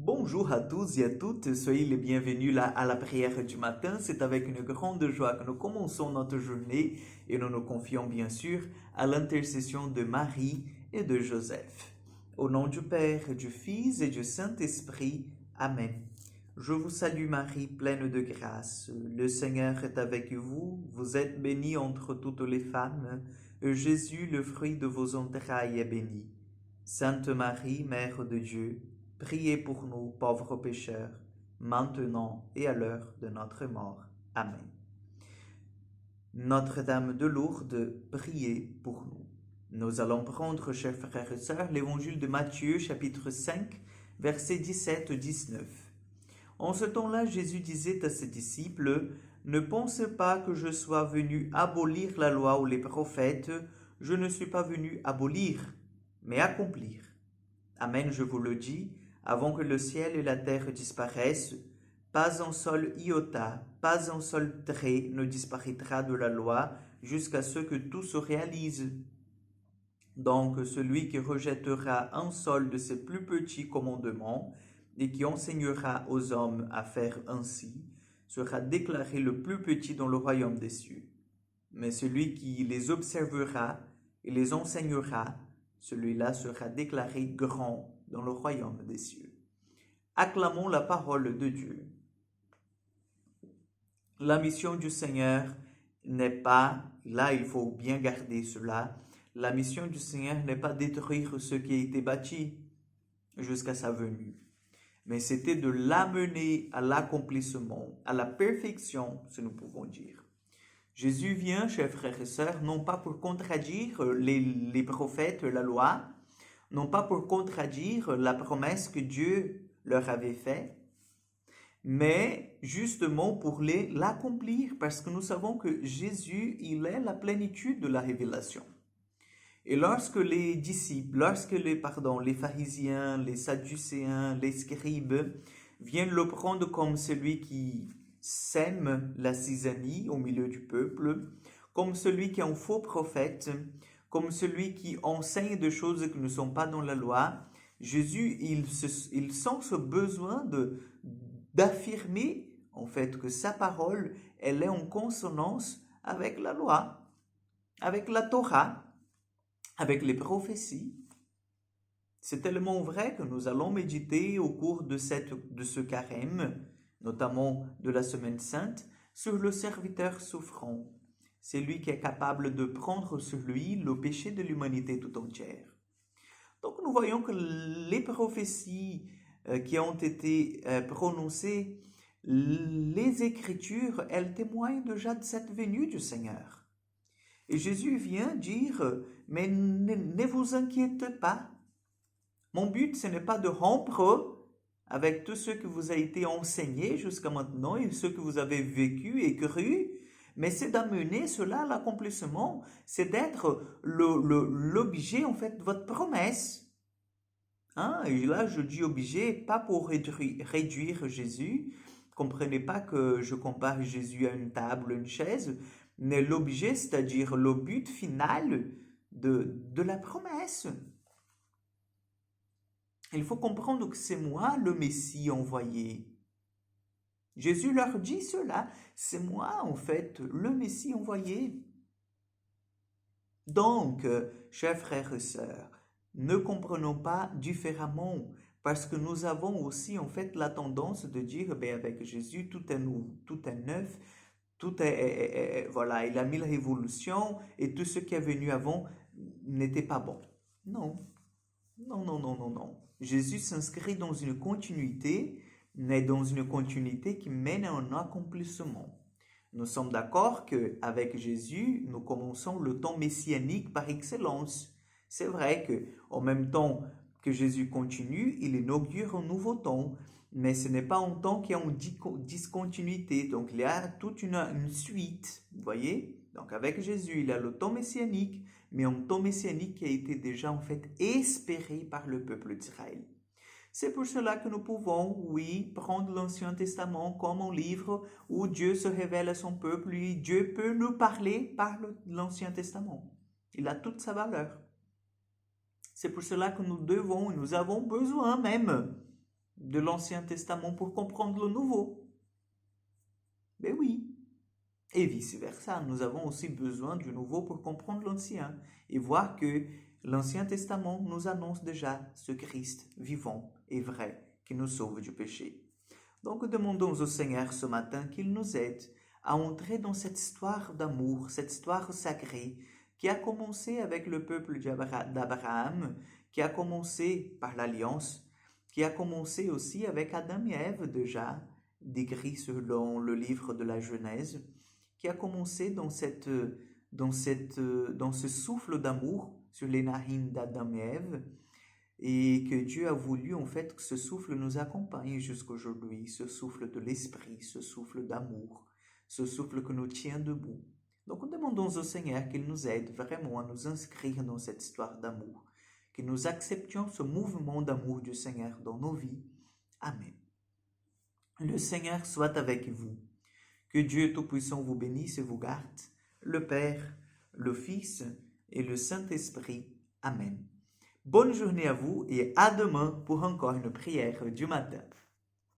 Bonjour à tous et à toutes, soyez les bienvenus là à la prière du matin. C'est avec une grande joie que nous commençons notre journée et nous nous confions bien sûr à l'intercession de Marie et de Joseph. Au nom du Père, du Fils et du Saint-Esprit. Amen. Je vous salue Marie, pleine de grâce. Le Seigneur est avec vous. Vous êtes bénie entre toutes les femmes. Et Jésus, le fruit de vos entrailles, est béni. Sainte Marie, Mère de Dieu, priez pour nous, pauvres pécheurs, maintenant et à l'heure de notre mort. Amen. Notre-Dame de Lourdes, priez pour nous. Nous allons prendre, chers frères et sœurs, l'évangile de Matthieu, chapitre 5, versets 17-19. En ce temps-là, Jésus disait à ses disciples, « Ne pensez pas que je sois venu abolir la loi ou les prophètes, je ne suis pas venu abolir, mais accomplir. Amen, je vous le dis, avant que le ciel et la terre disparaissent, pas un seul iota, pas un seul trait ne disparaîtra de la loi jusqu'à ce que tout se réalise. Donc celui qui rejettera un seul de ces plus petits commandements et qui enseignera aux hommes à faire ainsi, sera déclaré le plus petit dans le royaume des cieux. Mais celui qui les observera et les enseignera, celui-là sera déclaré grand dans le royaume des cieux. » Acclamons la parole de Dieu. La mission du Seigneur n'est pas, là il faut bien garder cela, la mission du Seigneur n'est pas détruire ce qui a été bâti jusqu'à sa venue, mais c'était de l'amener à l'accomplissement, à la perfection, si nous pouvons dire. Jésus vient, chers frères et sœurs, non pas pour contredire les prophètes, la loi, non pas pour contredire la promesse que Dieu leur avait faite, mais justement pour l'accomplir, parce que nous savons que Jésus, il est la plénitude de la révélation. Et lorsque les disciples, les pharisiens, les sadducéens, les scribes viennent le prendre comme celui qui sème la zizanie au milieu du peuple, comme celui qui est un faux prophète, comme celui qui enseigne des choses qui ne sont pas dans la loi, Jésus, il sent ce besoin d'affirmer en fait que sa parole, elle est en consonance avec la loi, avec la Torah, avec les prophéties. C'est tellement vrai que nous allons méditer au cours de ce carême, notamment de la Semaine Sainte, sur le serviteur souffrant. C'est lui qui est capable de prendre sur lui le péché de l'humanité tout entière. Donc nous voyons que les prophéties qui ont été prononcées, les Écritures, elles témoignent déjà de cette venue du Seigneur. Et Jésus vient dire, mais ne vous inquiétez pas. Mon but, ce n'est pas de rompre avec tout ce que vous a été enseigné jusqu'à maintenant et ce que vous avez vécu et cru, mais c'est d'amener cela à l'accomplissement, c'est d'être l'objet en fait de votre promesse. Et là, je dis objet, pas pour réduire Jésus. Comprenez pas que je compare Jésus à une table, une chaise, mais l'objet, c'est-à-dire le but final de la promesse. Il faut comprendre que c'est moi le Messie envoyé. Jésus leur dit cela, c'est moi en fait le Messie envoyé. Donc, chers frères et sœurs, ne comprenons pas différemment, parce que nous avons aussi en fait la tendance de dire, avec Jésus, tout est nouveau, tout est neuf, voilà, il a mis la révolution et tout ce qui est venu avant n'était pas bon. Non. Jésus s'inscrit dans une continuité, mais dans une continuité qui mène à un accomplissement. Nous sommes d'accord qu'avec Jésus, nous commençons le temps messianique par excellence. C'est vrai qu'en même temps que Jésus continue, il inaugure un nouveau temps, mais ce n'est pas un temps qui est en discontinuité. Donc il y a toute une suite, vous voyez? Donc avec Jésus, il y a le temps messianique, mais un temps messianique qui a été déjà en fait espéré par le peuple d'Israël. C'est pour cela que nous pouvons, oui, prendre l'Ancien Testament comme un livre où Dieu se révèle à son peuple et Dieu peut nous parler par l'Ancien Testament. Il a toute sa valeur. C'est pour cela que nous avons besoin même de l'Ancien Testament pour comprendre le Nouveau. Ben oui. Et vice-versa, nous avons aussi besoin du Nouveau pour comprendre l'Ancien et voir que l'Ancien Testament nous annonce déjà ce Christ vivant et vrai qui nous sauve du péché. Donc demandons au Seigneur ce matin qu'il nous aide à entrer dans cette histoire d'amour, cette histoire sacrée qui a commencé avec le peuple d'Abraham, qui a commencé par l'Alliance, qui a commencé aussi avec Adam et Ève déjà, décrit selon le livre de la Genèse, qui a commencé dans ce souffle d'amour sur les narines d'Adam et Ève, et que Dieu a voulu en fait que ce souffle nous accompagne jusqu'aujourd'hui, ce souffle de l'esprit, ce souffle d'amour, ce souffle que nous tient debout. Donc demandons au Seigneur qu'il nous aide vraiment à nous inscrire dans cette histoire d'amour, que nous acceptions ce mouvement d'amour du Seigneur dans nos vies. Amen. Le Seigneur soit avec vous. Que Dieu Tout-Puissant vous bénisse et vous garde, le Père, le Fils et le Saint-Esprit. Amen. Bonne journée à vous et à demain pour encore une prière du matin.